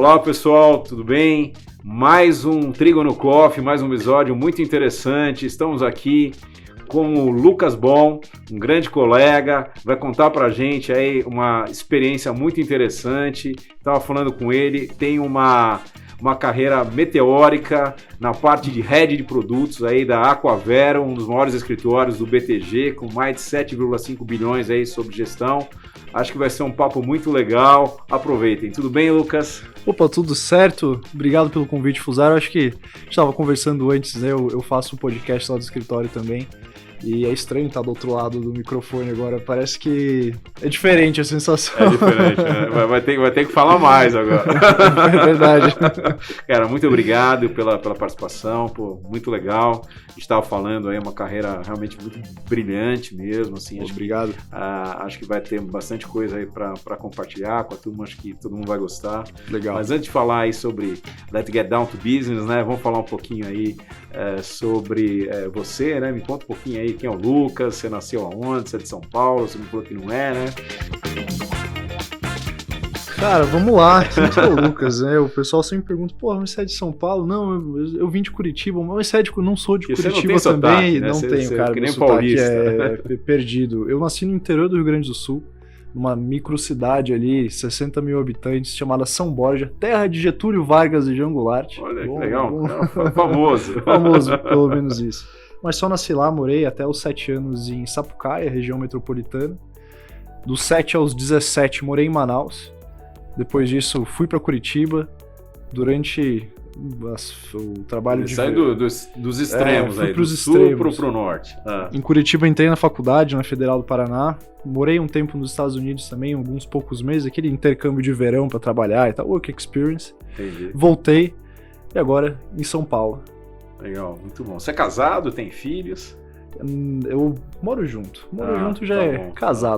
Olá pessoal, tudo bem? Mais um Trígono Coffee, mais um episódio muito interessante. Estamos aqui com o Lucas Bon, um grande colega, vai contar pra gente aí uma experiência muito interessante. Estava falando com ele, tem uma carreira meteórica na parte de head de produtos aí da Aquavero, um dos maiores escritórios do BTG, com mais de 7,5 bilhões aí sob gestão. Acho que vai ser um papo muito legal. Aproveitem. Tudo bem, Lucas? Opa, tudo certo? Obrigado pelo convite, Fusaro. Acho que a gente estava conversando antes, né? Eu faço um podcast lá do escritório também. E é estranho estar do outro lado do microfone agora. Parece que é diferente a sensação. É diferente, né? Vai ter que falar mais agora. É verdade. Cara, muito obrigado pela participação. Pô, muito legal. A gente estava falando aí, uma carreira realmente muito brilhante mesmo. Assim, Obrigado. Acho que vai ter bastante coisa aí para compartilhar com a turma. Acho que todo mundo vai gostar. Legal. Mas antes de falar aí sobre Let's Get Down to Business, né? Vamos falar um pouquinho aí sobre você, né? Me conta um pouquinho aí quem é o Lucas, você nasceu aonde, você é de São Paulo, você me falou que não é, né? Cara, vamos lá, quem que é o Lucas, né? O pessoal sempre pergunta, pô, mas você é de São Paulo? Não, eu vim de Curitiba, mas você é não sou de Porque Curitiba você não tem também, sotaque, né? não tenho, cara, que meu nem sotaque paulista. é perdido. Eu nasci no interior do Rio Grande do Sul, numa microcidade ali, 60 mil habitantes, chamada São Borja, terra de Getúlio Vargas e João Goulart. Olha, que legal, famoso. Famoso, pelo menos isso. Mas só nasci lá, morei até os 7 anos em Sapucaia, região metropolitana. Dos 7 aos 17 morei em Manaus. Depois disso fui para Curitiba. Durante o trabalho de... Sai dos extremos aí, do sul pro norte. Em Curitiba entrei na faculdade, na Federal do Paraná. Morei um tempo nos Estados Unidos também, alguns poucos meses. Aquele intercâmbio de verão para trabalhar e tal, work experience. Entendi. Voltei e agora em São Paulo. Legal, muito bom. Você é casado, tem filhos? Eu moro junto. Já tá é bom, não,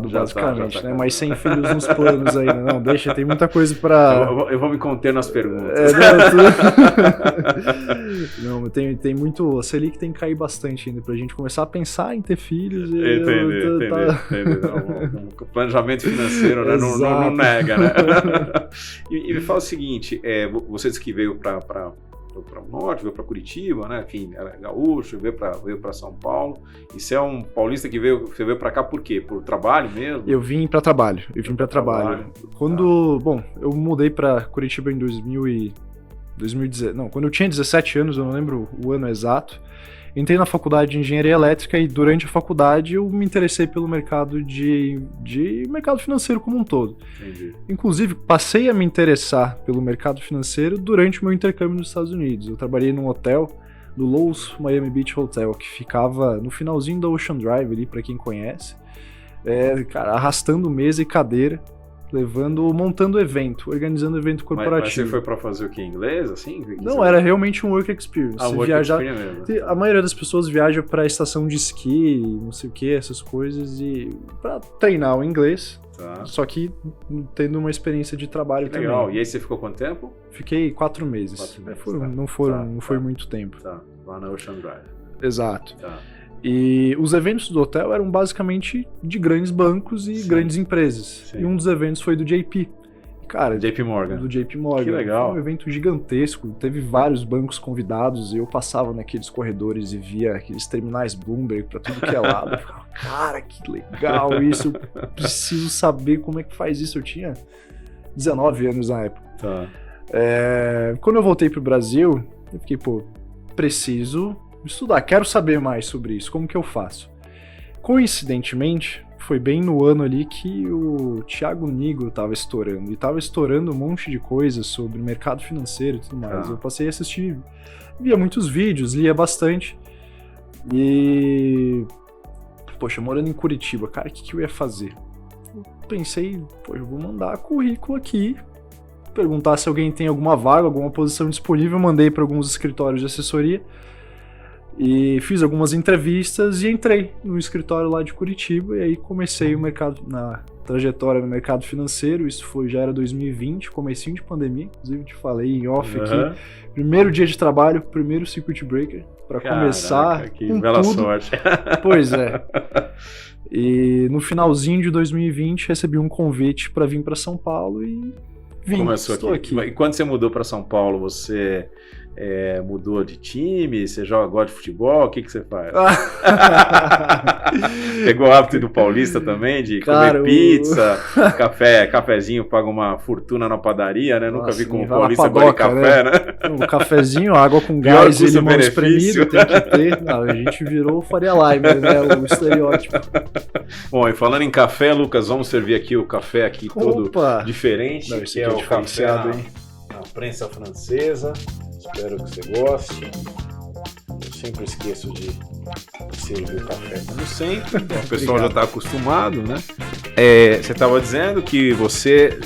já basicamente, tá né? Mas sem filhos nos planos ainda. Não, deixa, tem muita coisa pra... Eu vou me conter nas perguntas. Não, mas tem muito... A Selic tem que cair bastante ainda pra gente começar a pensar em ter filhos. Entendi. O planejamento financeiro, né? não nega, né? E me fala o seguinte, você disse que veio para o norte, veio para Curitiba, né? Enfim, era gaúcho, veio para São Paulo. E você é um paulista que você veio para cá por quê? Por trabalho mesmo? Eu vim para trabalho. Bom, eu mudei para Curitiba em 2017. Não, quando eu tinha 17 anos, eu não lembro o ano exato. Entrei na faculdade de engenharia elétrica e durante a faculdade eu me interessei pelo mercado de mercado financeiro como um todo. Entendi. Inclusive, passei a me interessar pelo mercado financeiro durante o meu intercâmbio nos Estados Unidos. Eu trabalhei num hotel, no Lowe's Miami Beach Hotel, que ficava no finalzinho da Ocean Drive ali, para quem conhece. Cara, arrastando mesa e cadeira, montando evento, organizando evento corporativo. Mas você foi para fazer o quê? Inglês, assim? Não, era realmente um work experience. Experience mesmo. A maioria das pessoas viaja para estação de esqui, não sei o que, essas coisas, e para treinar o inglês. Tá. Só que tendo uma experiência de trabalho também. Legal. E aí você ficou quanto tempo? Fiquei 4 meses. Não foi muito tempo. Tá. Lá na Ocean Drive. Exato. Tá. E os eventos do hotel eram basicamente de grandes bancos e grandes empresas. Sim. E um dos eventos foi do JP. Cara, JP Morgan. Do JP Morgan. Que legal. Foi um evento gigantesco, teve vários bancos convidados e eu passava naqueles corredores e via aqueles terminais Bloomberg pra tudo que é lado. Eu ficava, cara, que legal isso, eu preciso saber como é que faz isso. Eu tinha 19 anos na época. Tá. Quando eu voltei pro Brasil, eu fiquei, preciso estudar, quero saber mais sobre isso, como que eu faço? Coincidentemente, foi bem no ano ali que o Thiago Nigro tava estourando, e tava estourando um monte de coisas sobre mercado financeiro e tudo mais. Eu passei a assistir, via muitos vídeos, lia bastante, e... Poxa, morando em Curitiba, cara, o que eu ia fazer? Eu pensei, eu vou mandar currículo aqui, perguntar se alguém tem alguma vaga, alguma posição disponível, mandei para alguns escritórios de assessoria, e fiz algumas entrevistas e entrei no escritório lá de Curitiba, e aí comecei na trajetória no mercado financeiro. Isso já era 2020, comecinho de pandemia, inclusive te falei em off aqui. Primeiro dia de trabalho, primeiro circuit breaker, para começar que com bela tudo. Sorte. Pois é. E no finalzinho de 2020 recebi um convite para vir para São Paulo e Estou aqui. E quando você mudou para São Paulo, você mudou de time? Você gosta de futebol? O que você faz? Pegou o hábito do paulista também, de comer pizza, cafezinho, paga uma fortuna na padaria, né? Nunca vi como paulista gosta de café, né? O cafezinho, água com gás e limão espremido, tem que ter. Não, a gente virou o Faria Lima, né? O estereótipo. Bom, e falando em café, Lucas, vamos servir aqui o café aqui todo diferente. Não, esse aqui é o café na prensa francesa. Espero que você goste. Eu sempre esqueço de servir o café, como sempre. O pessoal já está acostumado, né? Você estava dizendo que você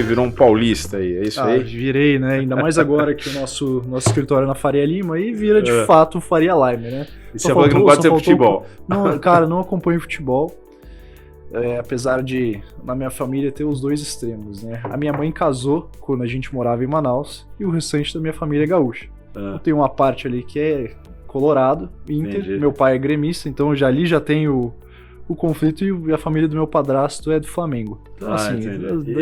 virou um paulista aí, é isso aí? Virei, né? Ainda mais agora que o nosso escritório é na Faria Lima aí vira de fato o Faria Lima, né? E você falou que não pode ser futebol? Não, cara, não acompanho futebol. Apesar de, na minha família, ter os dois extremos, né? A minha mãe casou quando a gente morava em Manaus e o restante da minha família é gaúcha. Eu tenho uma parte ali que é Colorado, Inter, Entendi. Meu pai é gremista, então já tenho o conflito e a família do meu padrasto é do Flamengo. Então, assim,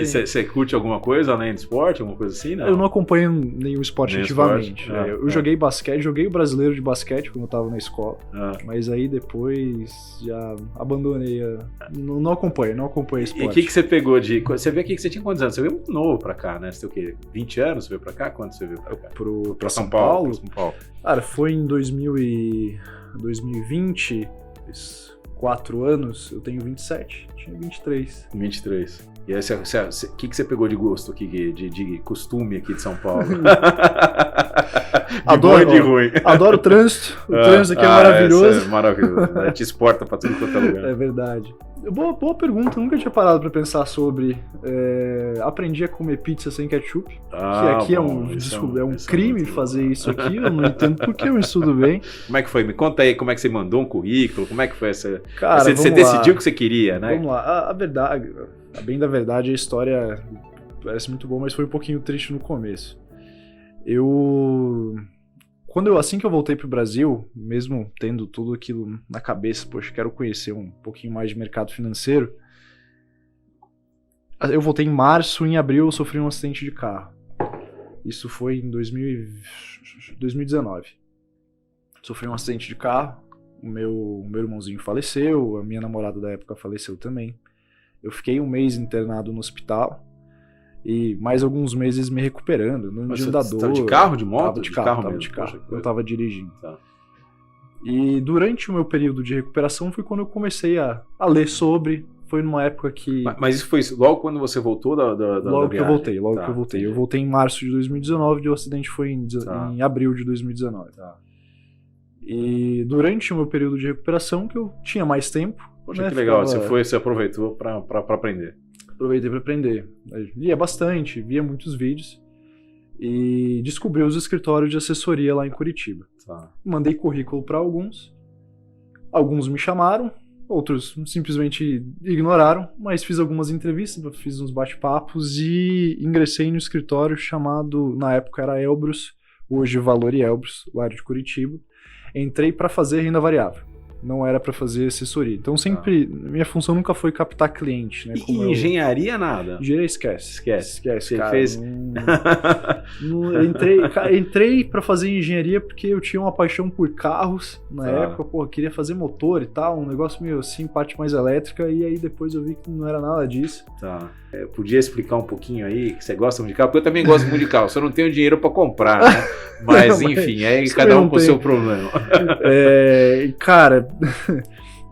você curte alguma coisa além de esporte, alguma coisa assim? Não? Eu não acompanho nenhum esporte ativamente. Eu joguei basquete, joguei o brasileiro de basquete quando eu tava na escola, mas aí depois já abandonei. Não acompanho esporte. E o que você pegou de... Você veio aqui que você tinha quantos anos? Você veio muito novo pra cá, né? Você tem o quê? 20 anos você veio pra cá? Quanto você veio pra cá? Pra São Paulo? São Paulo. Cara, foi em 2020... 4 anos, eu tenho 27, tinha 23. 23. E aí, o que você pegou de gosto aqui, de costume aqui de São Paulo? Adoro, bom e de ruim. Adoro o trânsito. O trânsito aqui é maravilhoso. É maravilhoso, né? Te exporta pra tudo quanto é lugar. É verdade. Boa pergunta, nunca tinha parado pra pensar sobre. Aprendi a comer pizza sem ketchup, que aqui é um crime fazer isso aqui, eu não entendo porque eu estudo bem. Como é que foi? Me conta aí como é que você mandou um currículo, como é que foi essa... Cara, você decidiu o que você queria, né? Vamos lá, a verdade, bem da verdade, a história parece muito boa, mas foi um pouquinho triste no começo. Assim que eu voltei pro Brasil, mesmo tendo tudo aquilo na cabeça, poxa, quero conhecer um pouquinho mais de mercado financeiro, eu voltei em março, em abril eu sofri um acidente de carro. Isso foi em 2019. Sofri um acidente de carro, o meu irmãozinho faleceu, a minha namorada da época faleceu também. Eu fiquei um mês internado no hospital e mais alguns meses me recuperando, no andador. Você tava de carro, de moto? Tava de carro. Eu tava dirigindo. Tá. E durante o meu período de recuperação foi quando eu comecei a ler sobre. Foi numa época que... Mas isso foi logo quando você voltou da Logo que eu voltei, que eu voltei. Entendi. Eu voltei em março de 2019 e o acidente foi em abril de 2019. Tá. E durante o meu período de recuperação, que eu tinha mais tempo... Poxa, que legal, você aproveitou para aprender. Aproveitei para aprender. Eu lia bastante, via muitos vídeos e descobri os escritórios de assessoria lá em Curitiba. Tá. Mandei currículo para alguns me chamaram, outros simplesmente ignoraram, mas fiz algumas entrevistas, fiz uns bate-papos e ingressei no escritório chamado, na época era Elbrus, hoje Valor e Elbrus, lá de Curitiba. Entrei para fazer renda variável. Não era para fazer assessoria. Então sempre, minha função nunca foi captar cliente, né? E engenharia nada? Engenharia esquece, Você cara. fez... Entrei para fazer engenharia porque eu tinha uma paixão por carros na época, queria fazer motor e tal, um negócio meio assim, parte mais elétrica, e aí depois eu vi que não era nada disso. Tá. Podia explicar um pouquinho aí, que você gosta muito de carro? Porque eu também gosto muito de carro, só não tenho dinheiro para comprar, né? Mas enfim, aí cada um com o seu problema. Cara,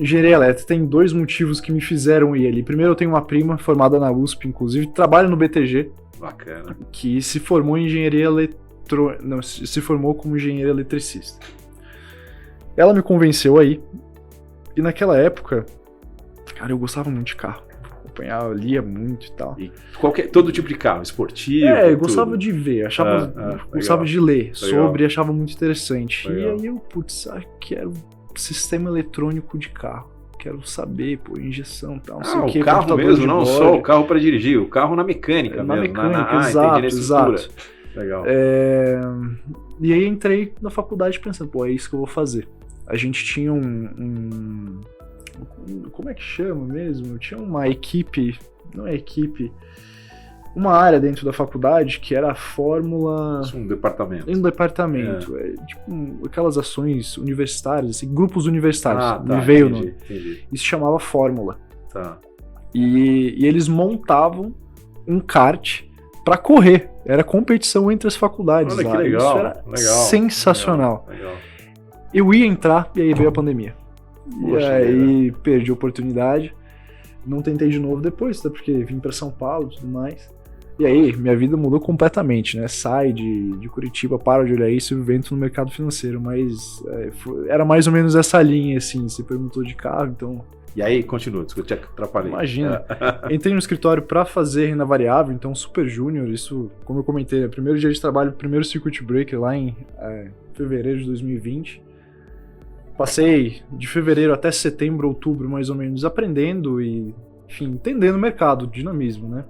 engenharia elétrica tem 2 motivos que me fizeram ir ali. Primeiro, eu tenho uma prima formada na USP, inclusive, trabalha no BTG. Bacana. Que se formou em engenharia se formou como engenheira eletricista. Ela me convenceu aí. E naquela época, cara, eu gostava muito de carro. Acompanhava, lia muito e tal. E todo tipo de carro, esportivo? Eu gostava de ver, gostava de ler sobre, achava muito interessante. Legal. E aí eu, quero sistema eletrônico de carro. Quero saber, injeção e tal, não sei o que. O carro mesmo, não só o carro para dirigir, o carro na mecânica mesmo. Mecânica, exato. Legal. E aí entrei na faculdade pensando, é isso que eu vou fazer. A gente tinha como é que chama mesmo? Tinha uma equipe, não é equipe, uma área dentro da faculdade que era a fórmula... Um departamento. Um departamento. Tipo aquelas ações universitárias, assim, grupos universitários. Me veio o nome. Entendi. Isso se chamava fórmula. Tá. E eles montavam um kart para correr. Era competição entre as faculdades. Olha, lá. que legal. Isso era sensacional. Legal. Eu ia entrar e aí veio a pandemia. Poxa, e aí perdi a oportunidade. Não tentei de novo depois, até porque vim para São Paulo e tudo mais. E aí, minha vida mudou completamente, né? Sai de Curitiba, para de olhar isso e vento no mercado financeiro. Mas era mais ou menos essa linha, assim. Você perguntou de carro, então... E aí, continua, desculpa, te atrapalhei. Imagina. Entrei no escritório para fazer renda variável, então super júnior. Isso, como eu comentei, é primeiro dia de trabalho, primeiro circuit breaker lá em fevereiro de 2020. Passei de fevereiro até setembro, outubro, mais ou menos, aprendendo e, enfim, entendendo o mercado, dinamismo, né?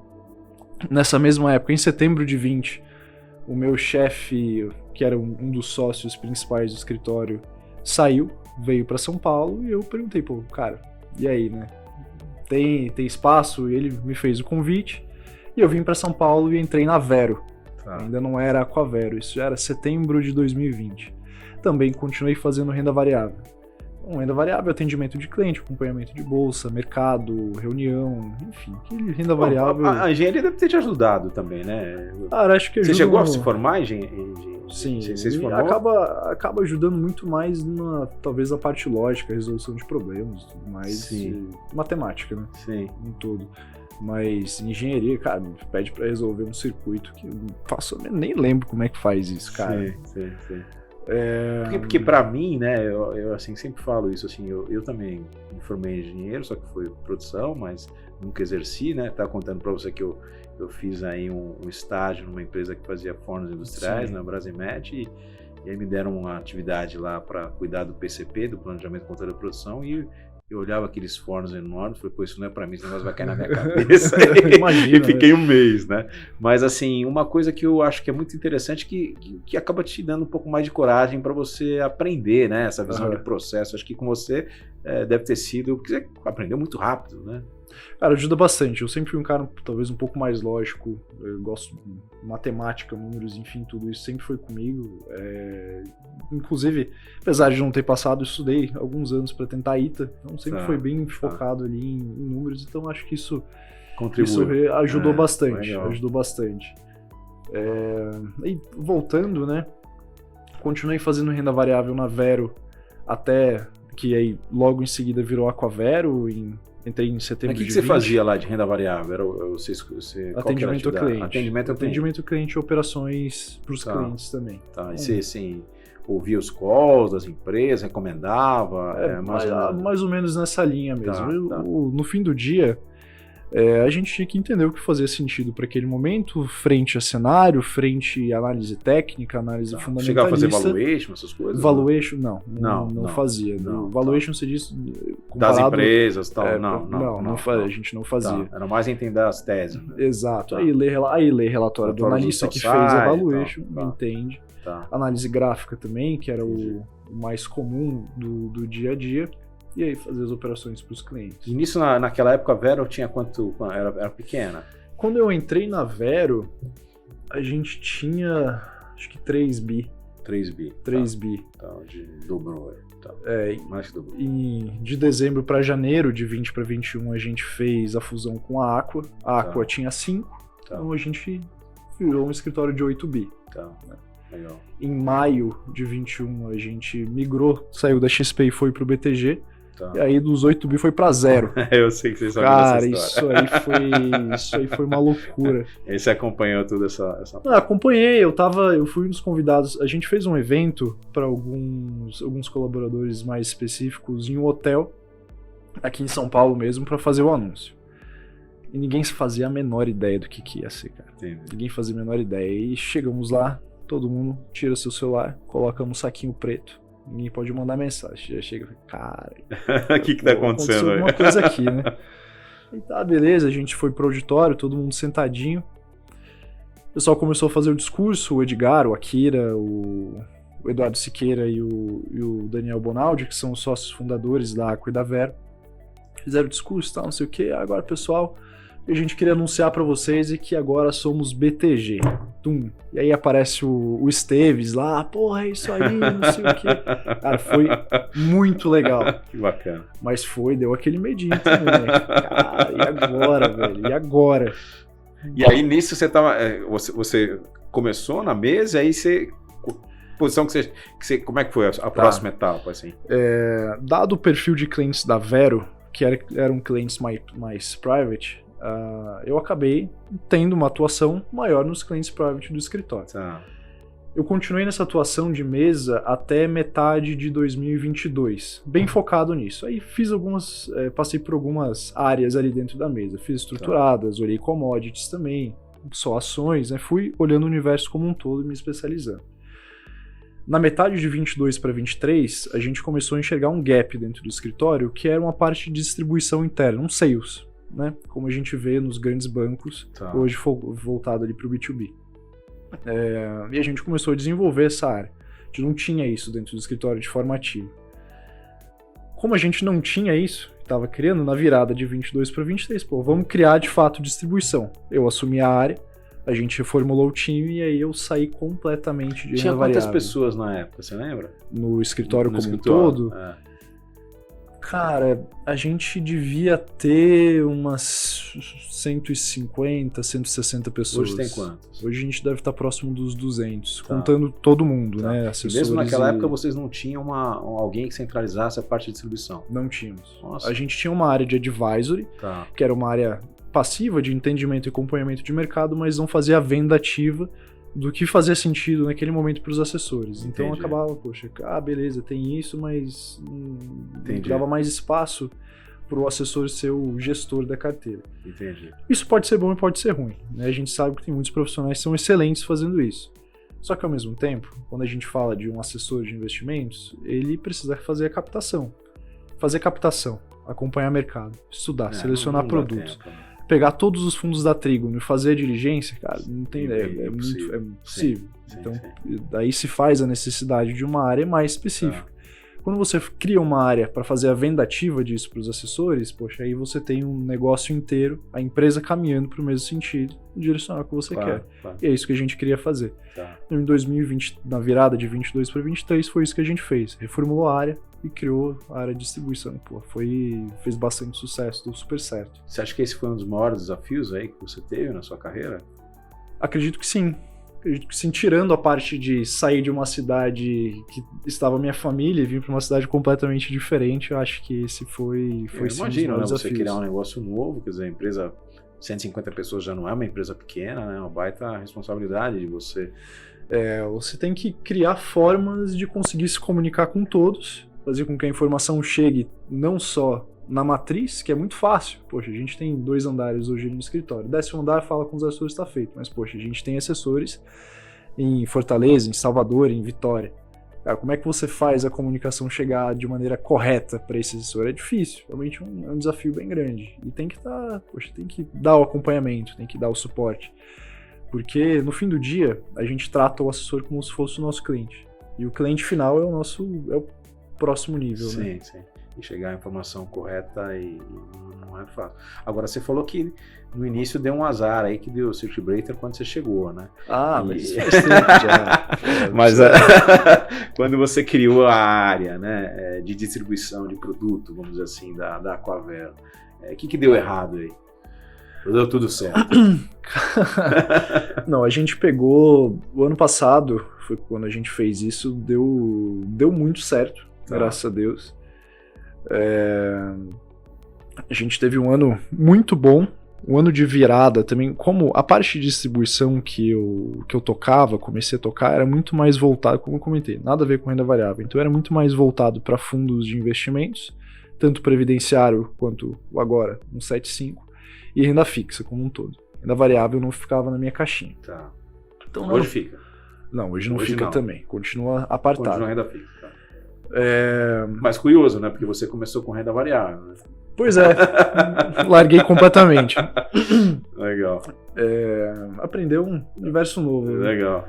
Nessa mesma época, em setembro de 20, o meu chefe, que era um dos sócios principais do escritório, saiu, veio para São Paulo e eu perguntei, pô, cara, e aí, né? Tem espaço? E ele me fez o convite e eu vim para São Paulo e entrei na Vero. Tá. Ainda não era Aquavero, isso já era setembro de 2020. Também continuei fazendo renda variável. Renda variável, atendimento de cliente, acompanhamento de bolsa, mercado, reunião, enfim, aquele renda variável. A engenharia deve ter te ajudado também, né? Acho que você chegou a se formar em engenharia? Sim, você se formou? acaba ajudando muito mais talvez na parte lógica, resolução de problemas, mais matemática, né? Sim. Em todo. Mas engenharia, cara, me pede pra resolver um circuito que eu faço, eu nem lembro como é que faz isso, cara. Sim. Porque para mim, né, eu assim, sempre falo isso, assim, eu também me formei em engenheiro, só que foi produção, mas nunca exerci, né, tá contando para você que eu fiz aí um estágio numa empresa que fazia fornos industriais, na Brasimet, e aí me deram uma atividade lá para cuidar do PCP, do Planejamento, Controle da Produção, e eu olhava aqueles fornos enormes, falei, pô, isso não é para mim, esse negócio vai cair na minha cabeça. Imagina, e fiquei um mês, né? Mas, assim, uma coisa que eu acho que é muito interessante que acaba te dando um pouco mais de coragem para você aprender, né? Essa visão de processo. Acho que com você deve ter sido... Porque você aprendeu muito rápido, né? Cara, ajuda bastante. Eu sempre fui um cara talvez um pouco mais lógico. Eu gosto de matemática, números, enfim, tudo isso sempre foi comigo. Inclusive, apesar de não ter passado, eu estudei alguns anos para tentar a ITA. Então sempre foi bem focado ali em números. Então acho que isso ajudou bastante. Legal. Ajudou bastante. E voltando, né? Continuei fazendo renda variável na Vero até que aí logo em seguida virou Aquavero. Entrei em setembro de 20. Mas o que você fazia lá de renda variável? Era você atendimento ao cliente. Atendimento ao cliente e operações para os clientes também. Tá. E você, assim, ouvia os calls das empresas, recomendava? Mais ou menos nessa linha mesmo. No fim do dia, a gente tinha que entender o que fazia sentido para aquele momento, frente a cenário, frente a análise técnica, análise fundamentalista. Chegava a fazer valuation, essas coisas? Valuation, não fazia. Valuation se diz... Das empresas e tal, a gente não fazia. Era mais entender as teses. Né? Exato. Aí lê relatório do analista que fez a valuation, entende. Análise gráfica também, que era o mais comum do dia a dia. E aí fazer as operações para os clientes. E nisso, naquela época, a Vero tinha quanto? Era pequena? Quando eu entrei na Vero, a gente tinha, acho que 3 bi. 3 bi. 3 bi. Tá, dobrou. Tá. Mais que dobrou. De dezembro para janeiro, de 20 para 21, a gente fez a fusão com a Aqua. A Aqua tinha 5, então a gente virou um escritório de 8 bi. Tá, legal. Em maio de 21, a gente migrou, saiu da XP e foi pro BTG. E aí dos 8 bi foi pra 0. Eu sei que vocês sabem dessa história. Cara, isso aí foi uma loucura. E aí você acompanhou toda essa... Acompanhei, eu fui um dos convidados. A gente fez um evento para alguns colaboradores mais específicos em um hotel, aqui em São Paulo mesmo, para fazer o anúncio. E ninguém fazia a menor ideia do que ia ser, cara. Entendi. Ninguém fazia a menor ideia. E chegamos lá, todo mundo tira seu celular, coloca num saquinho preto. Ninguém pode mandar mensagem. Já chega e fala, cara... O que tá acontecendo aí? Alguma coisa aqui, né? E tá, beleza, a gente foi pro auditório, todo mundo sentadinho. O pessoal começou a fazer o discurso, o Edgar, o Akira, o Eduardo Siqueira e o Daniel Bonaldi, que são os sócios fundadores da Aqua e da Vero. Fizeram o discurso e tal, não sei o que. Agora, pessoal, E a gente queria anunciar para vocês que agora somos BTG. Tum. E aí aparece o Esteves lá, porra, é isso aí, não sei o quê. Cara, foi muito legal. Que bacana. Mas deu aquele medinho também. Cara, e agora, velho? E agora? E aí nisso você tava. Você começou na mesa, e aí você. Posição que você. Como é que foi a próxima etapa, assim? Dado o perfil de clientes da Vero, que eram clientes mais private, eu acabei tendo uma atuação maior nos clientes private do escritório. Tá. Eu continuei nessa atuação de mesa até metade de 2022, bem focado nisso. Aí passei por algumas áreas ali dentro da mesa. Fiz estruturadas, olhei commodities também, só ações, né? Fui olhando o universo como um todo e me especializando. Na metade de 22 para 23, a gente começou a enxergar um gap dentro do escritório, que era uma parte de distribuição interna, um sales, né? Como a gente vê nos grandes bancos, hoje voltado ali para o B2B. E a gente começou a desenvolver essa área. A gente não tinha isso dentro do escritório de forma ativa. Como a gente não tinha isso, estava criando na virada de 22 para 23, vamos criar de fato distribuição. Eu assumi a área, a gente reformulou o time e aí eu saí completamente de Tinha renda variável. Quantas pessoas na época, você lembra? No escritório como um todo? Cara, a gente devia ter umas 150, 160 pessoas. Hoje tem quantos? Hoje a gente deve estar próximo dos 200, contando todo mundo, né? E mesmo naquela época vocês não tinham alguém que centralizasse a parte de distribuição? Não tínhamos. Nossa. A gente tinha uma área de advisory, que era uma área passiva de entendimento e acompanhamento de mercado, mas não fazia a venda ativa do que fazia sentido naquele momento para os assessores. Entendi. Então acabava, beleza, tem isso, mas dava mais espaço para o assessor ser o gestor da carteira. Entendi. Isso pode ser bom e pode ser ruim, né? A gente sabe que tem muitos profissionais que são excelentes fazendo isso. Só que ao mesmo tempo, quando a gente fala de um assessor de investimentos, ele precisa fazer a captação. Fazer captação, acompanhar mercado, estudar, selecionar produtos. Pegar todos os fundos da Trígono e fazer a diligência, cara, não tem ideia, é muito possível. Então, daí se faz a necessidade de uma área mais específica. Quando você cria uma área para fazer a venda ativa disso para os assessores, aí você tem um negócio inteiro, a empresa caminhando para o mesmo sentido, direcionar o que você quer. E é isso que a gente queria fazer. Em 2020, na virada de 22 para 23, foi isso que a gente fez. Reformulou a área e criou a área de distribuição. Fez bastante sucesso, deu super certo. Você acha que esse foi um dos maiores desafios aí que você teve na sua carreira? Acredito que sim. Tirando a parte de sair de uma cidade que estava minha família e vir para uma cidade completamente diferente, eu acho que esse foi imagino, né? Você criar um negócio novo, quer dizer, a empresa, 150 pessoas já não é uma empresa pequena, né? Uma baita responsabilidade de você. Você tem que criar formas de conseguir se comunicar com todos, fazer com que a informação chegue não só na matriz, que é muito fácil. A gente tem 2 andares hoje no escritório. 10º andar fala com os assessores, está feito. Mas, a gente tem assessores em Fortaleza, em Salvador, em Vitória. Cara, como é que você faz a comunicação chegar de maneira correta para esse assessor? É difícil. Realmente é um desafio bem grande. E tem que tem que dar o acompanhamento, tem que dar o suporte. Porque, no fim do dia, a gente trata o assessor como se fosse o nosso cliente. E o cliente final é o próximo nível, né? Sim. E chegar à informação correta e não é fácil. Agora, você falou que no início deu um azar aí, que deu o circuit breaker quando você chegou, né? Mas faz tempo já. Mas quando você criou a área, né, de distribuição de produto, vamos dizer assim, da Aquavero, o que deu errado aí? Deu tudo certo? Não, a gente pegou... O ano passado, foi quando a gente fez isso, deu muito certo, graças a Deus. A gente teve um ano muito bom, um ano de virada também, como a parte de distribuição que eu comecei a tocar, era muito mais voltado, como eu comentei, nada a ver com renda variável, então era muito mais voltado para fundos de investimentos, tanto previdenciário quanto agora, 175, e renda fixa como um todo. Renda variável não ficava na minha caixinha. Então, hoje fica? Não, hoje não fica também, continua apartado. Continua renda fixa. Mas curioso, né? Porque você começou com renda variável, né? Pois é, larguei completamente. Legal. Aprendeu um universo novo. Legal.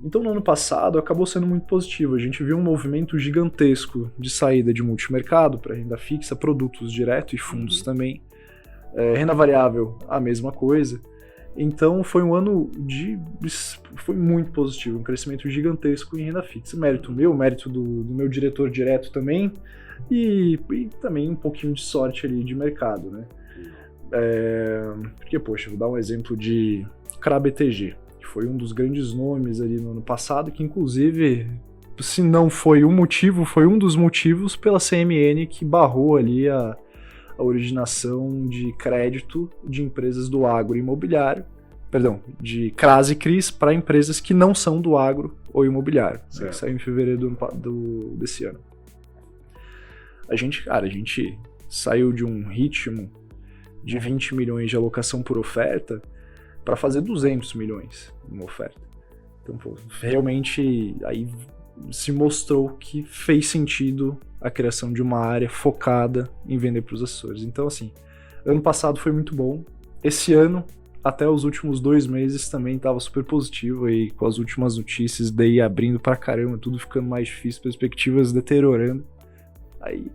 Então, no ano passado, acabou sendo muito positivo. A gente viu um movimento gigantesco de saída de multimercado para renda fixa, produtos direto e fundos também. Renda variável, a mesma coisa. Então foi um ano foi muito positivo, um crescimento gigantesco em renda fixa. Mérito meu, mérito do meu diretor direto também, e também um pouquinho de sorte ali de mercado, né? Porque, poxa, vou dar um exemplo de CRA BTG, que foi um dos grandes nomes ali no ano passado, que inclusive, se não foi o motivo, foi um dos motivos pela CMN que barrou ali a originação de crédito de empresas do agroimobiliário, de CRAs e CRIs para empresas que não são do agro ou imobiliário, né, que saiu em fevereiro desse ano. A gente saiu de um ritmo de 20 milhões de alocação por oferta para fazer 200 milhões numa oferta. Então, realmente aí se mostrou que fez sentido a criação de uma área focada em vender para os assessores. Então, assim, ano passado foi muito bom. Esse ano, até os últimos 2 meses, também estava super positivo, aí com as últimas notícias daí abrindo pra caramba, tudo ficando mais difícil, perspectivas deteriorando. Aí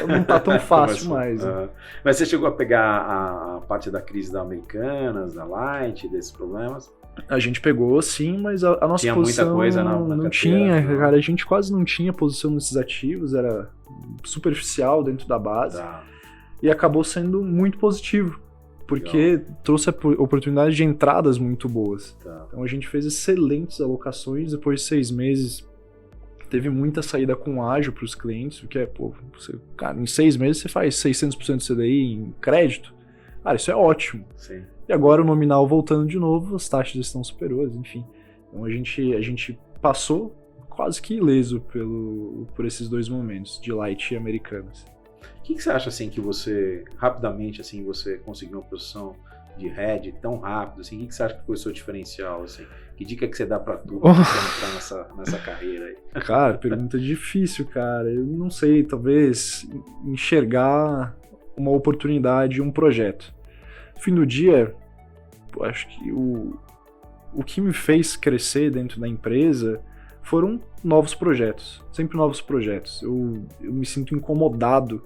não tá tão fácil mais. Né? Mas você chegou a pegar a parte da crise da Americanas, da Light, desses problemas? A gente pegou, sim, mas a nossa tinha posição muita coisa na não carteira, tinha, não. Cara, a gente quase não tinha posição nesses ativos, era superficial dentro da base, e acabou sendo muito positivo, porque trouxe oportunidades de entradas muito boas. Então a gente fez excelentes alocações, depois de 6 meses teve muita saída com ágio para os clientes, porque cara, em 6 meses você faz 600% do CDI em crédito, cara, isso é ótimo. Sim. E agora o nominal voltando de novo, as taxas estão superiores, enfim. Então a gente passou quase que ileso por esses 2 momentos, de Light e Americanas. O que você acha, assim, que você, rapidamente, assim, você conseguiu uma posição de hedge tão rápido, assim, o que você acha que foi o seu diferencial, assim? Que dica que você dá pra tu pra entrar nessa carreira aí? Cara, pergunta difícil, cara. Eu não sei, talvez enxergar uma oportunidade, um projeto. No fim do dia, eu acho que o que me fez crescer dentro da empresa foram novos projetos, sempre novos projetos. Eu me sinto incomodado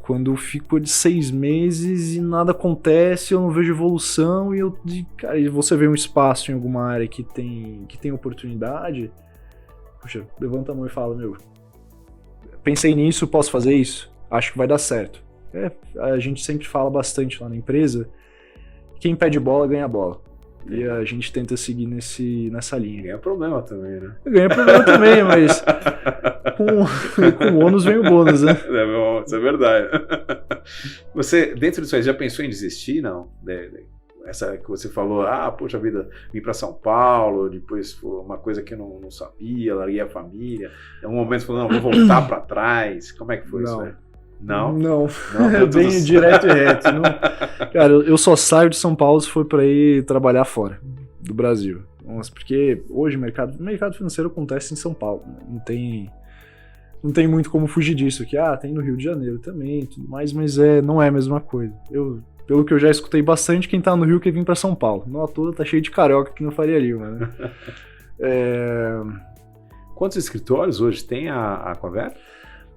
quando eu fico de 6 meses e nada acontece, eu não vejo evolução, cara, e você vê um espaço em alguma área que tem oportunidade, poxa, levanta a mão e fala, pensei nisso, posso fazer isso? Acho que vai dar certo. A gente sempre fala bastante lá na empresa, quem pede bola ganha bola. E a gente tenta seguir nessa linha. Ganha problema também, né? Ganha problema também, mas com o ônus vem o bônus, né? Isso é verdade. Você, dentro disso aí, já pensou em desistir, não? Essa que você falou, poxa vida, vim para São Paulo, depois foi uma coisa que eu não sabia, larguei a família. Em um momento você falou, não, vou voltar para trás. Como é que foi isso aí? Não, é bem direto e reto. Não. Cara, eu só saio de São Paulo se for para ir trabalhar fora do Brasil. Nossa, porque hoje o mercado financeiro acontece em São Paulo. Né? Não tem muito como fugir disso. Que tem no Rio de Janeiro também, tudo mais, mas não é a mesma coisa. Pelo que eu já escutei bastante, quem tá no Rio quer vir para São Paulo. Não à toa tá cheio de carioca aqui no Faria Lima, né? Quantos escritórios hoje tem a Cover?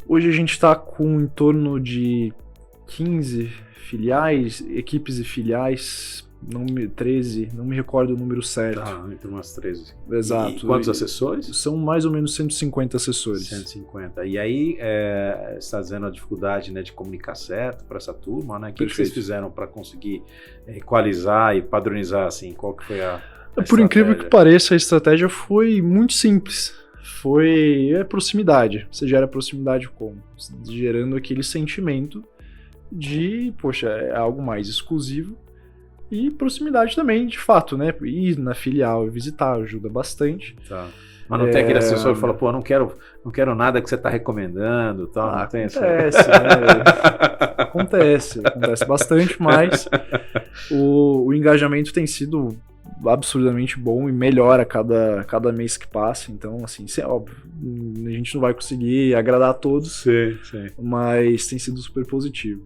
Hoje a gente está com em torno de 15 filiais, equipes e filiais, 13, não me recordo o número certo. Entre umas 13. Exato. E quantos assessores? São mais ou menos 150 assessores. 150. E aí, você está dizendo a dificuldade, né, de comunicar certo para essa turma, né? O que vocês fizeram para conseguir equalizar e padronizar, assim? Qual que foi a Por incrível que pareça, a estratégia foi muito simples. Foi proximidade. Você gera proximidade como? Gerando aquele sentimento de, poxa, é algo mais exclusivo. E proximidade também, de fato, né? Ir na filial e visitar ajuda bastante. Tá. Mas não tem aquele assessor que fala, pô, não quero nada que você está recomendando, tal. Não tem acontece, né? Acontece bastante, mas o engajamento tem sido absurdamente bom e melhora cada mês que passa. Então, assim, isso é óbvio. A gente não vai conseguir agradar a todos, sim. Mas tem sido super positivo.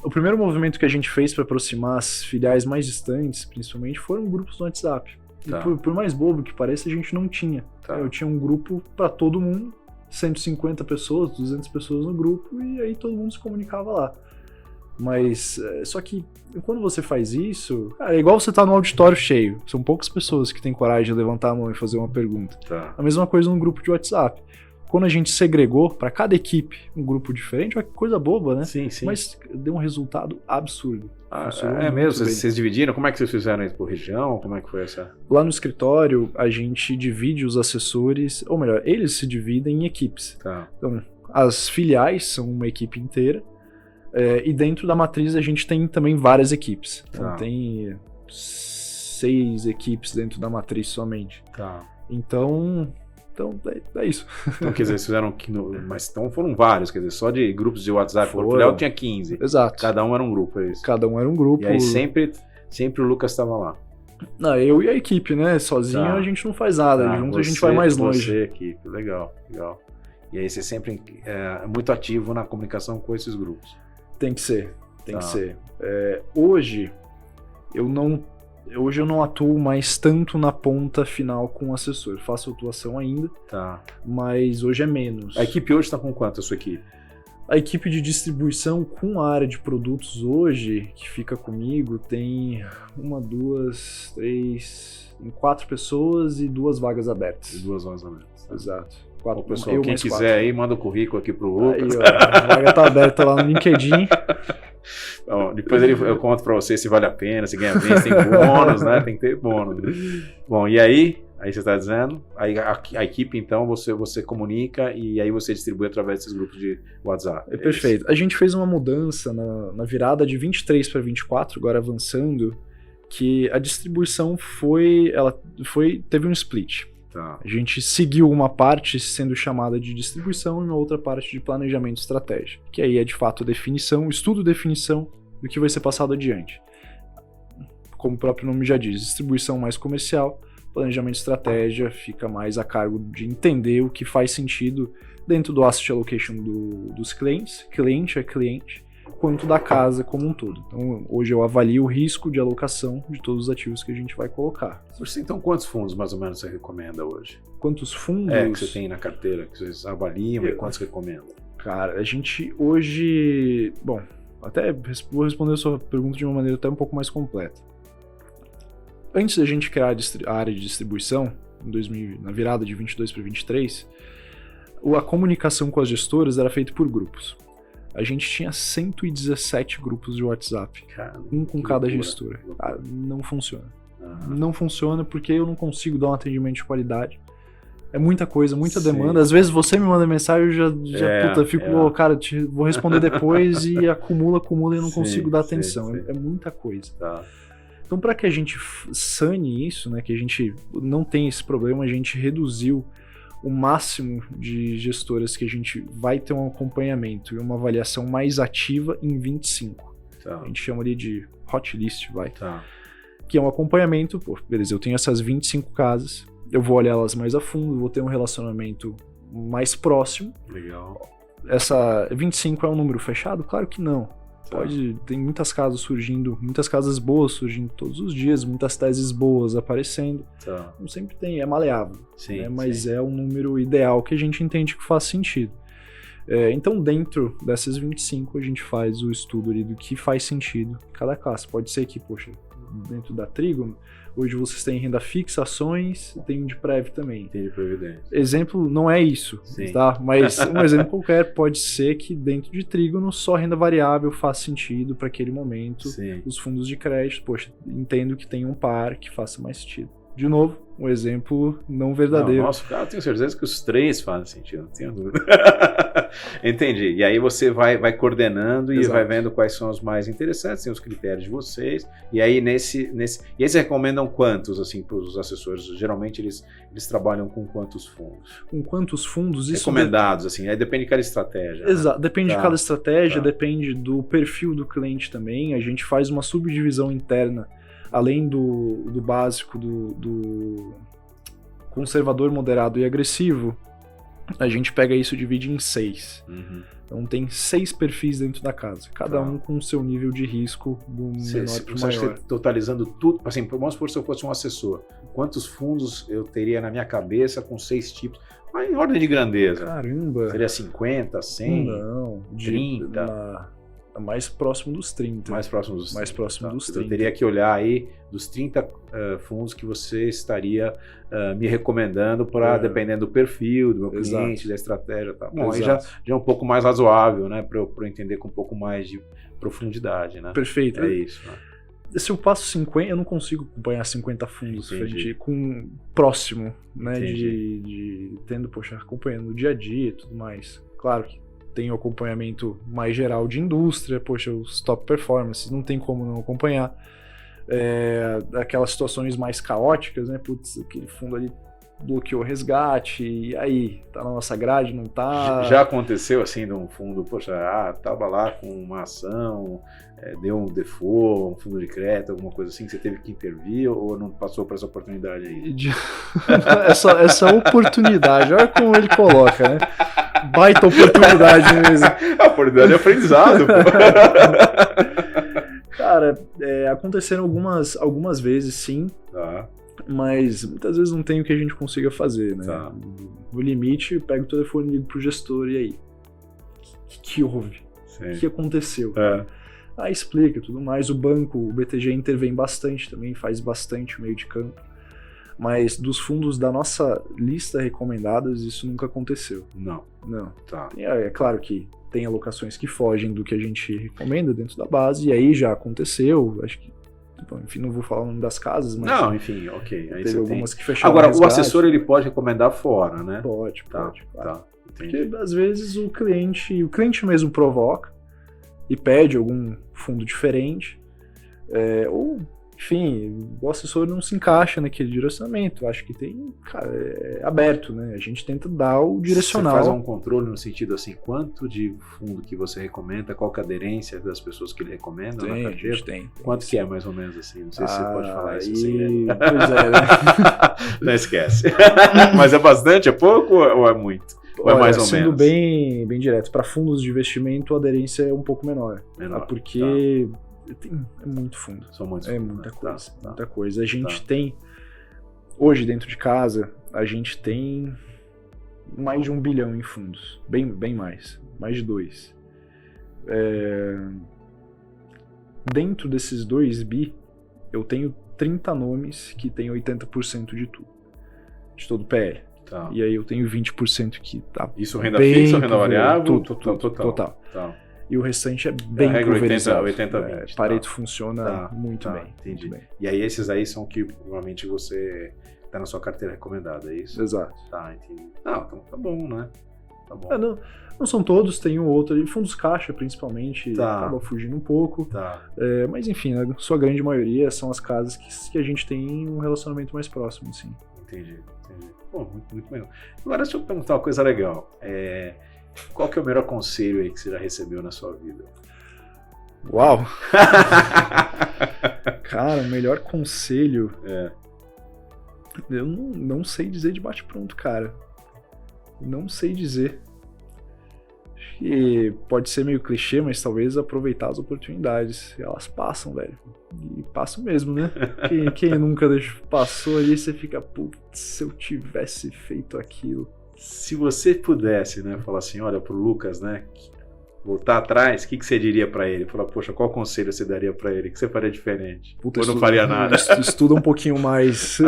O primeiro movimento que a gente fez para aproximar as filiais mais distantes, principalmente, foram grupos no WhatsApp. Tá. E por mais bobo que pareça, a gente não tinha. Tá. Eu tinha um grupo para todo mundo, 150 pessoas, 200 pessoas no grupo, e aí todo mundo se comunicava lá. Mas, só que quando você faz isso, cara, é igual você tá num auditório cheio. São poucas pessoas que têm coragem de levantar a mão e fazer uma pergunta. Tá. A mesma coisa num grupo de WhatsApp. Quando a gente segregou para cada equipe um grupo diferente, olha que coisa boba, né? Sim, sim. Mas deu um resultado absurdo. É mesmo? Vocês dividiram? Como é que vocês fizeram isso por região? Como é que foi essa? Lá no escritório, a gente divide os assessores, ou melhor, eles se dividem em equipes. Tá. Então, as filiais são uma equipe inteira, e dentro da matriz a gente tem também várias equipes. Então, tem 6 equipes dentro da matriz somente. Tá. Então é isso. Então, quer dizer, vocês fizeram... Mas então foram vários, quer dizer, só de grupos de WhatsApp. O filial tinha 15. Exato. Cada um era um grupo, é isso? Cada um era um grupo. E aí sempre o Lucas estava lá. Não, eu e a equipe, né? Sozinho a gente não faz nada. Junto a gente vai mais longe. Você e a equipe. Legal. E aí você sempre é muito ativo na comunicação com esses grupos. Tem que ser. Hoje eu não atuo mais tanto na ponta final com o assessor. Faço atuação ainda, mas hoje é menos. A equipe hoje está com quanto, a sua equipe? A equipe de distribuição com a área de produtos hoje, que fica comigo, tem 1, 2, 3, 4 pessoas e 2 vagas abertas. 2 vagas abertas. Exato. Bom, pessoal, quem quiser aí, manda o currículo aqui pro Lucas. Aí, ó, a vaga tá aberta lá no LinkedIn. Bom, depois eu conto pra você se vale a pena, se ganha bem, se tem bônus, né? Tem que ter bônus. Bom, e aí você está dizendo, aí a equipe então você comunica e aí você distribui através desses grupos de WhatsApp. Perfeito. A gente fez uma mudança na virada de 23 para 24, agora avançando, que a distribuição teve um split. Tá. A gente seguiu uma parte sendo chamada de distribuição e uma outra parte de planejamento estratégico, que aí é de fato a definição, definição do que vai ser passado adiante. Como o próprio nome já diz, distribuição mais comercial, planejamento estratégia fica mais a cargo de entender o que faz sentido dentro do asset allocation dos clientes, cliente é cliente, quanto da casa como um todo. Então, hoje eu avalio o risco de alocação de todos os ativos que a gente vai colocar. Então, quantos fundos mais ou menos você recomenda hoje? Quantos fundos? Que você tem na carteira, que vocês avaliam e quantos recomendam? Cara, a gente hoje... Bom, até vou responder a sua pergunta de uma maneira até um pouco mais completa. Antes da gente criar a área de distribuição, na virada de 22 para 23, a comunicação com as gestoras era feita por grupos. A gente tinha 117 grupos de WhatsApp, um com cada gestora. Não funciona. Não funciona porque eu não consigo dar um atendimento de qualidade. É muita coisa, muita demanda. Às vezes você me manda mensagem, eu fico, cara, vou responder depois e acumula e eu não consigo dar atenção. É muita coisa. Tá. Então, para que a gente sane isso, né, que a gente não tenha esse problema, a gente reduziu o máximo de gestoras que a gente vai ter um acompanhamento e uma avaliação mais ativa em 25. Tá. A gente chama ali de hot list, Tá. Que é um acompanhamento, beleza, eu tenho essas 25 casas, eu vou olhar elas mais a fundo, vou ter um relacionamento mais próximo. Legal. Essa 25 é um número fechado? Claro que não. Tem muitas casas surgindo, muitas casas boas surgindo todos os dias, muitas teses boas aparecendo. Não sempre tem, é maleável, né? Mas é um número ideal que a gente entende que faz sentido. Então, dentro dessas 25, a gente faz o estudo ali do que faz sentido em cada classe. Pode ser que, dentro da Trígono, hoje vocês têm renda fixa, ações, tem um de Prev também. Tem de Previdência. Exemplo, não é isso, tá? Mas um exemplo qualquer pode ser que dentro de Trígono só renda variável faz sentido para aquele momento. Os fundos de crédito, entendo que tem um par que faça mais sentido. De novo, um exemplo não verdadeiro. Nossa, eu tenho certeza que os 3 fazem sentido, não tenho dúvida. Entendi. E aí você vai coordenando e vai vendo quais são os mais interessantes, tem os critérios de vocês. E aí E aí vocês recomendam quantos, assim, para os assessores? Geralmente eles trabalham com quantos fundos? Com quantos fundos? Isso recomendados, assim. Aí depende de cada estratégia. Exato. Né? Depende de cada estratégia, depende do perfil do cliente também. A gente faz uma subdivisão interna. Além do básico, do conservador, moderado e agressivo, a gente pega isso e divide em 6. Então tem 6 perfis dentro da casa, cada um com o seu nível de risco do menor para o maior. Você totalizando tudo, assim, vamos supor se eu fosse um assessor, quantos fundos eu teria na minha cabeça com 6 tipos? Mas em ordem de grandeza. Caramba! Seria 50, 100? Não, 30? Mais próximo dos 30. Mais próximo dos 30. Mais próximo dos 30. Eu teria que olhar aí dos 30 fundos que você estaria me recomendando para, dependendo do perfil, do meu cliente, da estratégia. Tá. Bom, aí já é um pouco mais razoável, né? Para eu entender com um pouco mais de profundidade, né? Perfeito. É isso, né? Se eu passo 50, eu não consigo acompanhar 50 fundos com próximo, né? Tendo, acompanhando o dia a dia e tudo mais. Claro que tem o acompanhamento mais geral de indústria, os top performances, não tem como não acompanhar. Aquelas situações mais caóticas, né? Putz, aquele fundo ali bloqueou o resgate, e aí, tá na nossa grade, não tá? Já aconteceu assim de um fundo, tava lá com uma ação, deu um default, um fundo de crédito, alguma coisa assim, que você teve que intervir ou não passou por essa oportunidade aí? essa oportunidade, olha como ele coloca, né? Baita oportunidade mesmo. A oportunidade de aprendizado, pô. Cara, aconteceram algumas vezes, sim. Tá. Mas muitas vezes não tem o que a gente consiga fazer, né? Tá. No limite, pega o telefone e liga pro gestor, e aí? O que houve? O que aconteceu? Aí explica tudo mais. O banco, o BTG intervém bastante também, faz bastante o meio de campo. Mas dos fundos da nossa lista recomendadas, isso nunca aconteceu. Não. Tá. É claro que tem alocações que fogem do que a gente recomenda dentro da base, e aí já aconteceu, acho que, enfim, não vou falar o nome das casas, mas... Não, enfim, ok. Aí teve algumas que fecharam. Agora, o assessor, ele pode recomendar fora, né? Pode, claro. Tá, porque às vezes o cliente mesmo provoca e pede algum fundo diferente, ou, enfim, o assessor não se encaixa naquele direcionamento. Acho que tem, cara, é aberto, né? A gente tenta dar o direcional. Você faz um controle no sentido assim, quanto de fundo que você recomenda, qual que é a aderência das pessoas que ele recomenda na carteira? A gente tem. Quanto que é, mais ou menos, assim? Não sei se você pode falar isso assim. Pois é, né? Não esquece. Mas é bastante, é pouco ou é muito? Ou é mais ou sendo menos? Bem direto, para fundos de investimento a aderência é um pouco menor. Porque... É muito fundo. São muitos fundos. Muita coisa. A gente tem, hoje dentro de casa, a gente tem mais de 1 bilhão em fundos. Bem mais de 2. Dentro desses 2 bi, eu tenho 30 nomes que tem 80% de tudo. De todo o PL. Tá. E aí eu tenho 20% que tá. Isso renda fixa ou renda variável? Total. Tá. E o restante é bem pulverizado. 80-20. Pareto funciona muito bem. Entendi. Muito bem. E aí esses aí são que provavelmente você tá na sua carteira recomendada, é isso? Exato. Tá, entendi. Então tá bom, né? Tá bom. Não são todos, tem um outro ali. Fundos caixa, principalmente, acaba fugindo um pouco. Tá. Mas enfim, a sua grande maioria são as casas que a gente tem um relacionamento mais próximo, sim. Entendi. Pô, muito legal. Agora deixa eu perguntar uma coisa legal. Qual que é o melhor conselho aí que você já recebeu na sua vida? Uau! Cara, o melhor conselho... Eu não sei dizer de bate-pronto, cara. Não sei dizer. Acho que pode ser meio clichê, mas talvez aproveitar as oportunidades. Elas passam, velho. E passam mesmo, né? Quem nunca passou ali, você fica, putz, se eu tivesse feito aquilo. Se você pudesse, né, falar assim, olha, pro Lucas, né, voltar atrás, o que você diria pra ele? Falar, poxa, qual conselho você daria pra ele? O que você faria diferente? Puta, ou não faria nada? Estuda um pouquinho mais.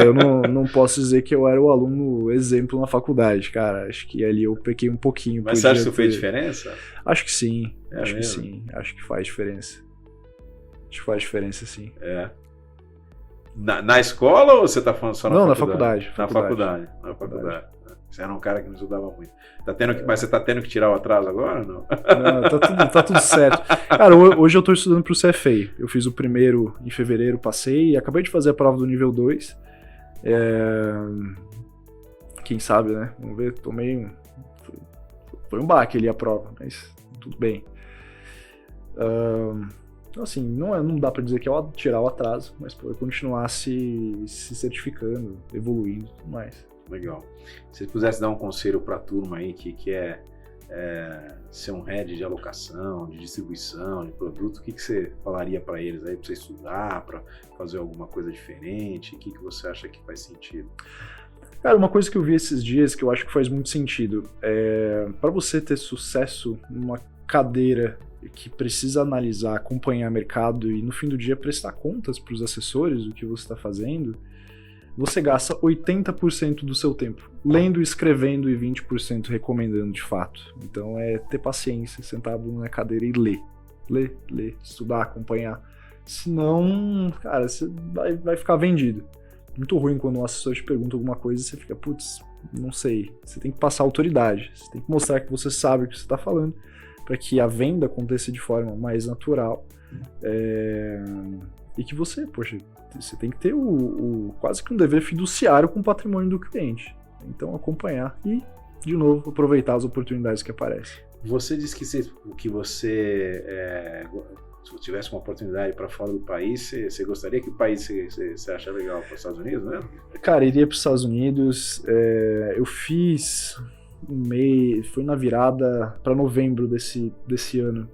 Eu não posso dizer que eu era o aluno exemplo na faculdade, cara. Acho que ali eu pequei um pouquinho. Mas você acha que isso fez diferença? Acho que sim. Acho que sim. Acho que faz diferença. Acho que faz diferença, sim. Na escola ou você tá falando só na faculdade? Na faculdade. Na faculdade. Você era um cara que não estudava muito. Mas você tá tendo que tirar o atraso agora ou não? Não, tá tudo certo. Cara, hoje eu tô estudando pro CFA. Eu fiz o primeiro em fevereiro, passei e acabei de fazer a prova do nível 2. Quem sabe, né? Vamos ver, foi um baque ali a prova, mas tudo bem. Então, assim, não dá pra dizer que é tirar o atraso, mas pô, continuar se certificando, evoluindo e tudo mais. Legal. Se você pudesse dar um conselho pra turma aí que quer ser um head de alocação, de distribuição, de produto, o que você falaria pra eles aí, pra você estudar, pra fazer alguma coisa diferente? O que você acha que faz sentido? Cara, uma coisa que eu vi esses dias que eu acho que faz muito sentido para você ter sucesso numa cadeira que precisa analisar, acompanhar mercado e no fim do dia prestar contas para os assessores do que você está fazendo, você gasta 80% do seu tempo lendo e escrevendo e 20% recomendando de fato. Então é ter paciência, sentar a bunda na cadeira e ler. Ler, estudar, acompanhar. Senão, cara, você vai ficar vendido. Muito ruim quando um assessor te pergunta alguma coisa e você fica, putz, não sei. Você tem que passar autoridade, você tem que mostrar que você sabe o que você está falando para que a venda aconteça de forma mais natural. E que você tem que ter quase que um dever fiduciário com o patrimônio do cliente. Então acompanhar e, de novo, aproveitar as oportunidades que aparecem. Você disse que se tivesse uma oportunidade para fora do país, você gostaria? Que país você acha legal? Para os Estados Unidos, né? Cara, iria para os Estados Unidos. Eu fiz foi na virada para novembro desse ano,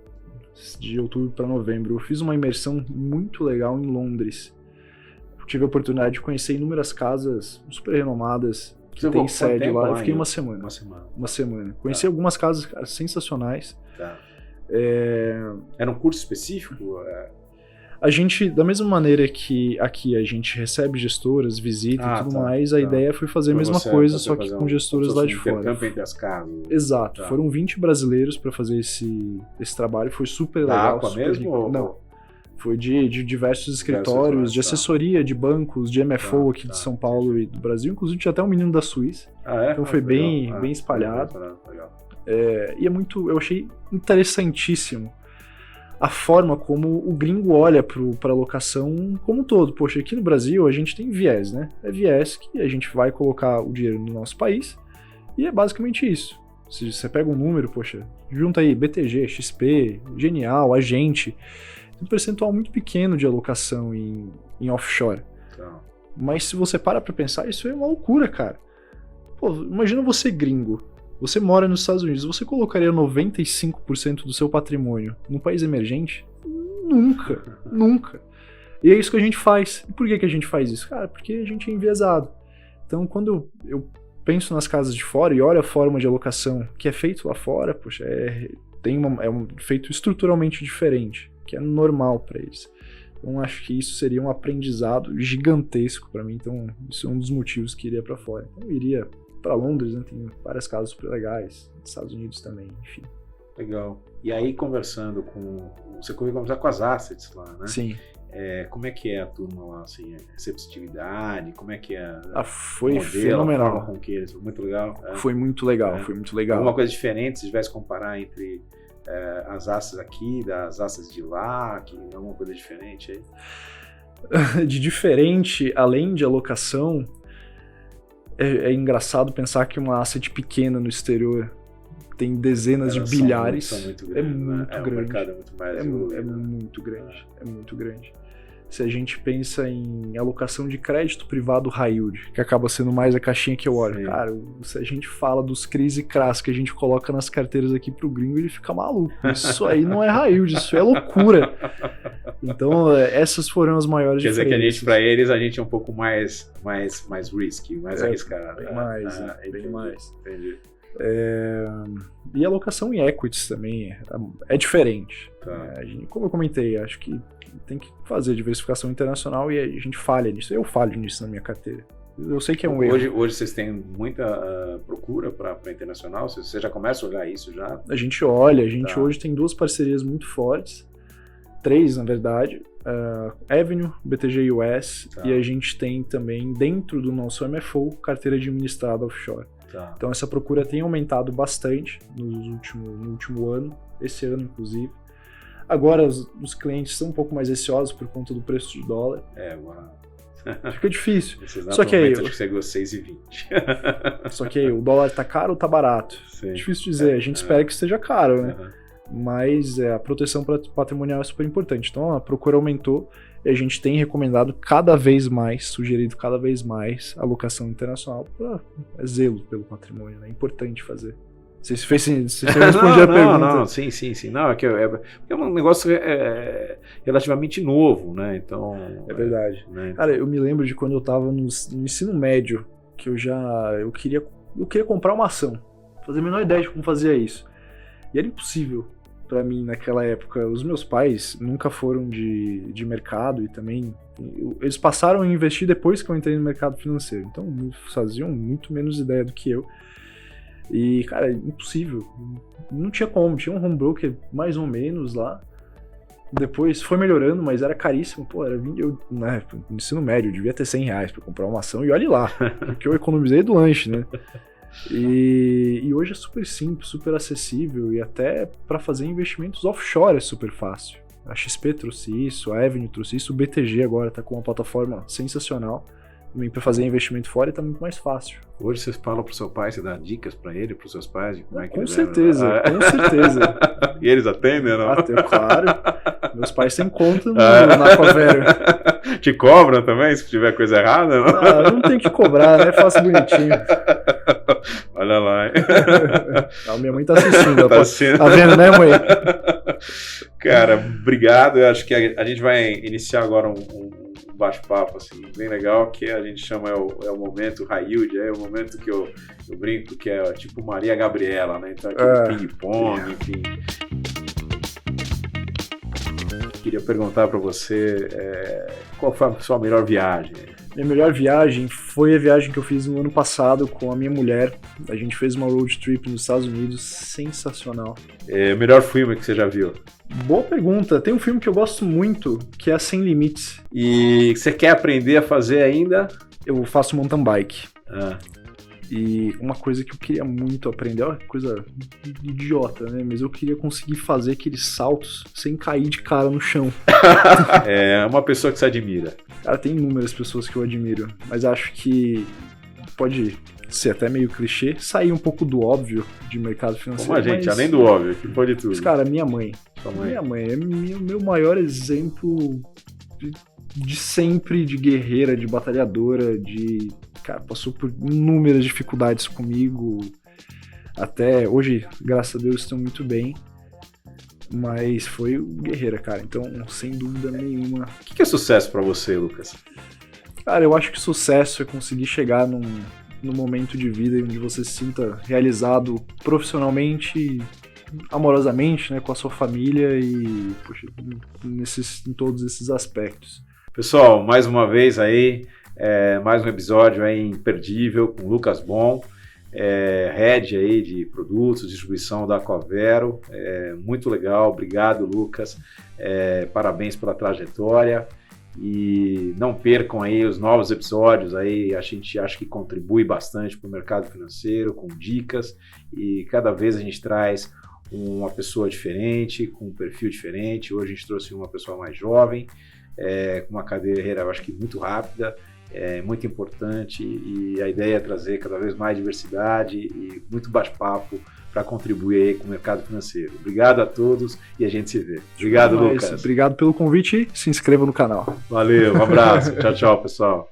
de outubro para novembro. Eu fiz uma imersão muito legal em Londres. Tive a oportunidade de conhecer inúmeras casas super renomadas que tem sede lá. Eu fiquei uma semana. Conheci algumas casas, cara, sensacionais. Tá. Era um curso específico? A gente, da mesma maneira que aqui a gente recebe gestoras, visita e tudo mais, a ideia foi fazer a mesma coisa, só que com gestoras lá de fora. Intercâmbio entre as casas. Exato. Tá. Foram 20 brasileiros para fazer esse trabalho, foi super legal. Da Aqua mesmo? Não. Foi de diversos escritórios, de assessoria, de bancos, de MFO aqui de São Paulo e do Brasil. Inclusive tinha até um menino da Suíça. Então foi bem espalhado. E eu achei interessantíssimo a forma como o gringo olha para a locação como um todo. Poxa, aqui no Brasil a gente tem viés, né? É viés que a gente vai colocar o dinheiro no nosso país e é basicamente isso. Se você pega um número, poxa, junta aí BTG, XP, Genial, Agente, tem um percentual muito pequeno de alocação em offshore. Mas se você para pensar, isso é uma loucura, cara. Pô, imagina você gringo. Você mora nos Estados Unidos, você colocaria 95% do seu patrimônio num país emergente? Nunca. E é isso que a gente faz. E por que a gente faz isso? Cara, porque a gente é enviesado. Então, quando eu penso nas casas de fora e olho a forma de alocação que é feito lá fora, poxa, é feito estruturalmente diferente, que é normal para eles. Então, acho que isso seria um aprendizado gigantesco para mim. Então, isso é um dos motivos que iria para fora. Então, eu iria para Londres, né? Tem várias casas super legais, nos Estados Unidos também, enfim. Legal. E aí, conversando você começou a conversar com as assets lá, né? Sim. Como é que é a turma lá, assim, receptividade, como é que é? Foi fenomenal. Com que eles, muito legal. Foi muito legal. Alguma coisa diferente, se tivesse comparar entre as assets aqui, das assets de lá, que é uma coisa diferente aí? De diferente, além de alocação, é engraçado pensar que uma asset pequena no exterior tem dezenas de bilhares. São muito grandes, muito grande. O mercado é muito mais É muito grande. Se a gente pensa em alocação de crédito privado high yield, que acaba sendo mais a caixinha que eu olho. Sim. Cara, se a gente fala dos CRIs e CRAs que a gente coloca nas carteiras aqui pro gringo, ele fica maluco. Isso aí não é high yield, isso é loucura. Então, essas foram as maiores diferenças. Quer dizer que pra eles, a gente é um pouco mais risky, mais arriscado. Bem mais. Entendi. E a alocação em equities também é diferente. Tá. Como eu comentei, acho que tem que fazer diversificação internacional e a gente falha nisso. Eu falho nisso na minha carteira. Eu sei que é um erro. Hoje vocês têm muita procura para internacional? Você já começa a olhar isso já? A gente olha. Hoje tem 2 parcerias muito fortes. 3, na verdade. Avenue, BTG US. Tá. E a gente tem também, dentro do nosso MFO, carteira administrada offshore. Tá. Então essa procura tem aumentado bastante no último ano, esse ano inclusive. Agora os clientes são um pouco mais receosos por conta do preço do dólar. Fica difícil. Só que aí, acho que chegou a 6,20. Só que aí, o dólar tá caro ou tá barato? Sim. Difícil dizer, a gente espera que esteja caro, né? Mas a proteção patrimonial é super importante. Então a procura aumentou e a gente tem recomendado cada vez mais, sugerido cada vez mais a alocação internacional para zelo pelo patrimônio, né? É importante fazer. Se você respondeu a pergunta. Não, sim. Não, é um negócio relativamente novo, né? Então. É verdade. Né? Cara, eu me lembro de quando eu estava no ensino médio, que eu queria comprar uma ação. Não fazia a menor ideia de como fazia isso. E era impossível. pra mim naquela época. Os meus pais nunca foram de mercado e também eles passaram a investir depois que eu entrei no mercado financeiro. Então faziam muito menos ideia do que eu. E, cara, impossível. Não tinha como. Tinha um home broker mais ou menos lá. Depois foi melhorando, mas era caríssimo. Pô, era no ensino médio, eu devia ter R$100 pra comprar uma ação. E olhe lá, porque eu economizei do lanche, né? E hoje é super simples, super acessível. E até para fazer investimentos offshore é super fácil. A XP trouxe isso, a Avenue trouxe isso. O BTG agora tá com uma plataforma sensacional. Também para fazer investimento fora e tá muito mais fácil. Hoje vocês falam pro seu pai, você dá dicas para ele, pros seus pais? De como é que com certeza, com certeza. E eles atendem, não? Até, claro. Meus pais têm conta na Covero. Te cobram também, se tiver coisa errada? Não, não tem que cobrar, né? Faço bonitinho. Olha lá, hein? Não, minha mãe tá assistindo. Tá vendo, né, mãe? Cara, obrigado. Eu acho que a gente vai iniciar agora um bate-papo assim, bem legal, que a gente chama o momento high yield, é o momento que eu brinco que é tipo Maria Gabriela, né? Então aquele ping-pong, enfim. Queria perguntar para você qual foi a sua melhor viagem? Minha melhor viagem foi a viagem que eu fiz no ano passado com a minha mulher. A gente fez uma road trip nos Estados Unidos, sensacional. O melhor filme que você já viu? Boa pergunta. Tem um filme que eu gosto muito, que é Sem Limites. E você quer aprender a fazer ainda? Eu faço mountain bike. E uma coisa que eu queria muito aprender, é uma coisa idiota, né? Mas eu queria conseguir fazer aqueles saltos sem cair de cara no chão. É uma pessoa que você admira. Cara, tem inúmeras pessoas que eu admiro, mas acho que pode ser até meio clichê, sair um pouco do óbvio de mercado financeiro. Como a gente, além do óbvio, que pode tudo. Mas, cara, minha mãe. Sua mãe. Minha mãe é meu maior exemplo de sempre, de guerreira, de batalhadora, cara, passou por inúmeras dificuldades comigo. Até hoje, graças a Deus, estão muito bem. Mas foi guerreira, cara. Então, sem dúvida nenhuma. O que é sucesso pra você, Lucas? Cara, eu acho que sucesso é conseguir chegar num momento de vida onde você se sinta realizado profissionalmente, amorosamente, né, com a sua família e, poxa, em todos esses aspectos. Pessoal, mais uma vez aí, mais um episódio aí imperdível com o Lucas Bon, head aí de produtos, distribuição da Covero, muito legal, obrigado Lucas, parabéns pela trajetória e não percam aí os novos episódios aí, a gente acha que contribui bastante para o mercado financeiro, com dicas e cada vez a gente traz uma pessoa diferente, com um perfil diferente. Hoje a gente trouxe uma pessoa mais jovem, com uma carreira, eu acho que muito rápida, muito importante, e a ideia é trazer cada vez mais diversidade e muito bate-papo para contribuir aí com o mercado financeiro. Obrigado a todos e a gente se vê. Obrigado, Lucas. Obrigado pelo convite e se inscreva no canal. Valeu, um abraço. Tchau, tchau, pessoal.